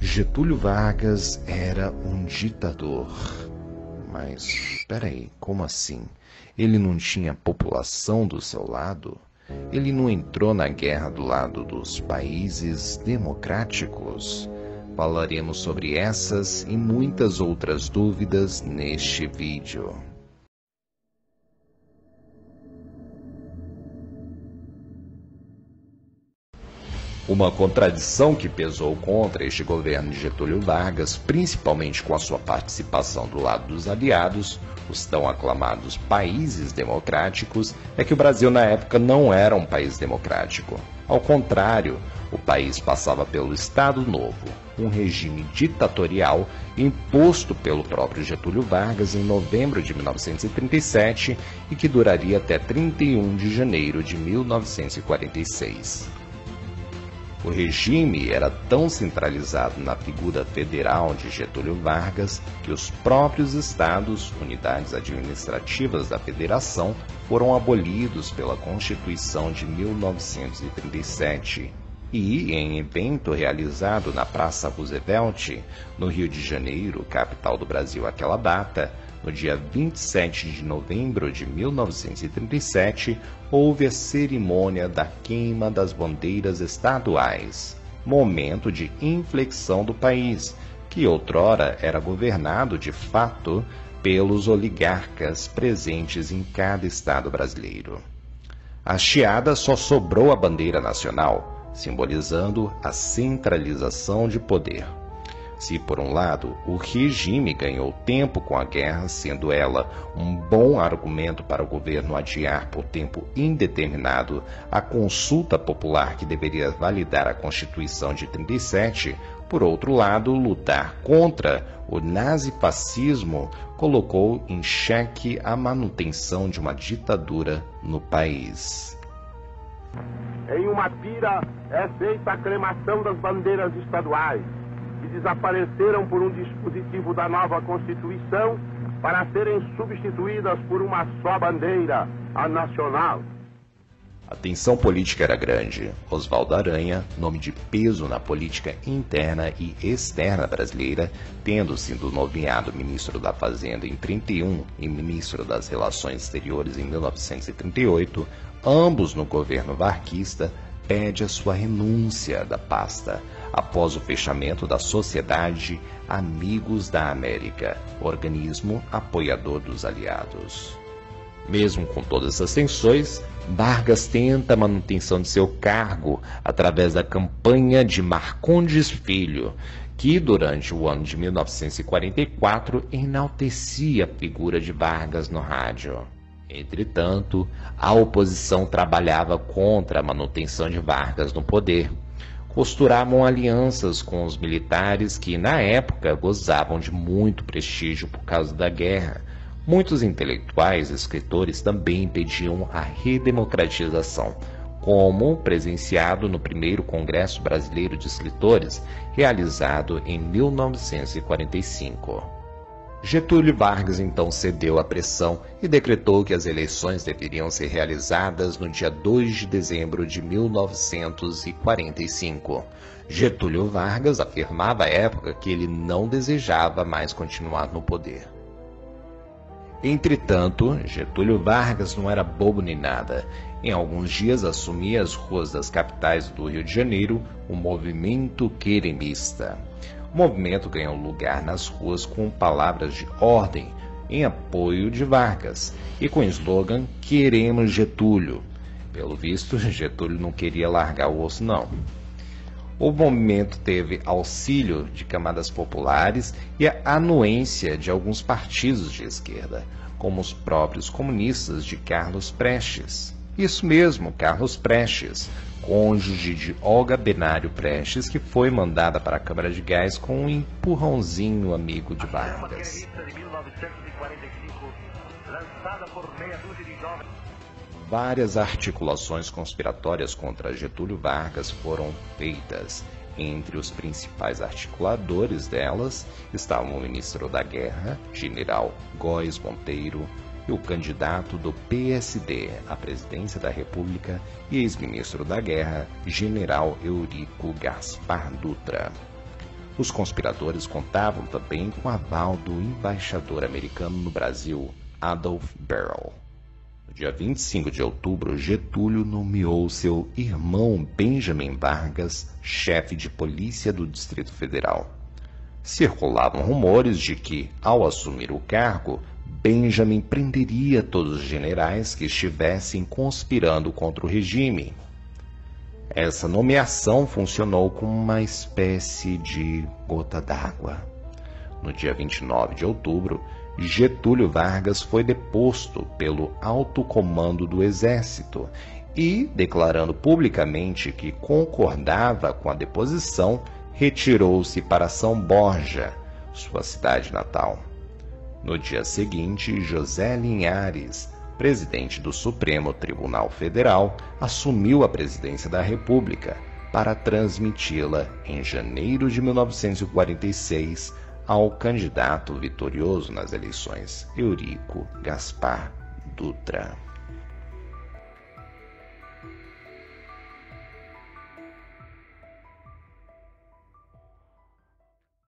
Getúlio Vargas era um ditador. Mas, peraí, como assim? Ele não tinha população do seu lado? Ele não entrou na guerra do lado dos países democráticos? Falaremos sobre essas e muitas outras dúvidas neste vídeo. Uma contradição que pesou contra este governo de Getúlio Vargas, principalmente com a sua participação do lado dos aliados, os tão aclamados países democráticos, é que o Brasil na época não era um país democrático. Ao contrário, o país passava pelo Estado Novo, um regime ditatorial imposto pelo próprio Getúlio Vargas em novembro de 1937 e que duraria até 31 de janeiro de 1946. O regime era tão centralizado na figura federal de Getúlio Vargas que os próprios estados, unidades administrativas da federação, foram abolidos pela Constituição de 1937. E, em evento realizado na Praça Roosevelt, no Rio de Janeiro, capital do Brasil àquela data, no dia 27 de novembro de 1937, houve a cerimônia da queima das bandeiras estaduais, momento de inflexão do país, que outrora era governado de fato pelos oligarcas presentes em cada estado brasileiro. Hasteada, só sobrou a bandeira nacional, simbolizando a centralização de poder. Se, por um lado, o regime ganhou tempo com a guerra, sendo ela um bom argumento para o governo adiar por tempo indeterminado a consulta popular que deveria validar a Constituição de 37, por outro lado, lutar contra o nazifascismo colocou em xeque a manutenção de uma ditadura no país. Em uma pira é feita a cremação das bandeiras estaduais, que desapareceram por um dispositivo da nova Constituição para serem substituídas por uma só bandeira, a nacional. A tensão política era grande. Oswaldo Aranha, nome de peso na política interna e externa brasileira, tendo sido nomeado ministro da Fazenda em 31 e ministro das Relações Exteriores em 1938, ambos no governo varguista, pede a sua renúncia da pasta, após o fechamento da Sociedade Amigos da América, organismo apoiador dos aliados. Mesmo com todas essas tensões, Vargas tenta a manutenção de seu cargo através da campanha de Marcondes Filho, que durante o ano de 1944 enaltecia a figura de Vargas no rádio. Entretanto, a oposição trabalhava contra a manutenção de Vargas no poder. Costuravam alianças com os militares que, na época, gozavam de muito prestígio por causa da guerra. Muitos intelectuais e escritores também pediam a redemocratização, como presenciado no primeiro Congresso Brasileiro de Escritores, realizado em 1945. Getúlio Vargas então cedeu à pressão e decretou que as eleições deveriam ser realizadas no dia 2 de dezembro de 1945. Getúlio Vargas afirmava à época que ele não desejava mais continuar no poder. Entretanto, Getúlio Vargas não era bobo nem nada. Em alguns dias assumia as ruas das capitais do Rio de Janeiro o movimento queremista. O movimento ganhou lugar nas ruas com palavras de ordem em apoio de Vargas e com o slogan "Queremos Getúlio". Pelo visto, Getúlio não queria largar o osso, não. O movimento teve auxílio de camadas populares e a anuência de alguns partidos de esquerda, como os próprios comunistas de Carlos Prestes. Isso mesmo, Carlos Prestes, cônjuge de Olga Benário Prestes, que foi mandada para a Câmara de Gás com um empurrãozinho amigo de Vargas. Várias articulações conspiratórias contra Getúlio Vargas foram feitas. Entre os principais articuladores delas estavam o ministro da Guerra, general Góes Monteiro, e o candidato do PSD à presidência da República e ex-ministro da Guerra, general Eurico Gaspar Dutra. Os conspiradores contavam também com o aval do embaixador americano no Brasil, Adolf Berle. No dia 25 de outubro, Getúlio nomeou seu irmão Benjamin Vargas chefe de polícia do Distrito Federal. Circulavam rumores de que, ao assumir o cargo, Benjamin prenderia todos os generais que estivessem conspirando contra o regime. Essa nomeação funcionou como uma espécie de gota d'água. No dia 29 de outubro, Getúlio Vargas foi deposto pelo alto comando do Exército e, declarando publicamente que concordava com a deposição, retirou-se para São Borja, sua cidade natal. No dia seguinte, José Linhares, presidente do Supremo Tribunal Federal, assumiu a presidência da República para transmiti-la em janeiro de 1946 ao candidato vitorioso nas eleições, Eurico Gaspar Dutra.